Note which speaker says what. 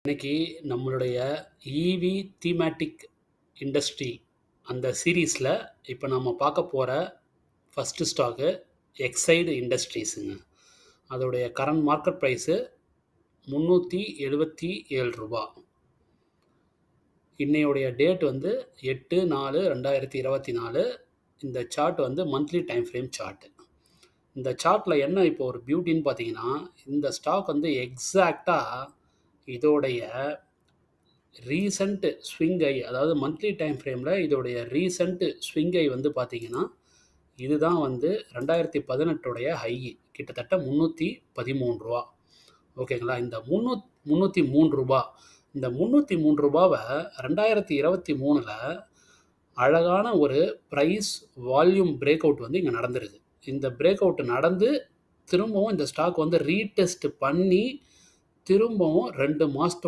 Speaker 1: இன்னைக்கு நம்மளுடைய EV thematic industry அந்த சீரீஸில் இப்போ நம்ம பார்க்க போகிற ஃபஸ்ட்டு ஸ்டாக்கு எக்ஸைடு இண்டஸ்ட்ரீஸுங்க. அதோடைய கரண்ட் மார்க்கெட் ப்ரைஸு ரூ. 377. இன்னையோடைய டேட் வந்து 8/4/2024. இந்த சார்ட் வந்து மந்த்லி டைம் ஃப்ரேம் சார்ட்டு. இந்த சார்ட்டில் என்ன இப்போ ஒரு பியூட்டின்னு பார்த்தீங்கன்னா, இந்த ஸ்டாக் வந்து எக்ஸாக்டாக இதோடைய ரீசன்ட் ஸ்விங் ஐ, அதாவது மந்த்லி டைம் ஃப்ரேமில் இதோடைய ரீசன்ட் ஸ்விங் ஐ வந்து பார்த்தீங்கன்னா, இதுதான் வந்து 2018 ஹை, கிட்டத்தட்ட ரூ. 313. ஓகேங்களா? இந்த ரூ. 303, இந்த ரூ. 303 2023ல் அழகான ஒரு ப்ரைஸ் வால்யூம் பிரேக் அவுட் வந்து இங்கே நடந்திருக்கு. இந்த பிரேக் அவுட் நடந்து திரும்பவும் இந்த ஸ்டாக் வந்து ரீடெஸ்ட் பண்ணி திரும்பவும் 2 மாதத்தோட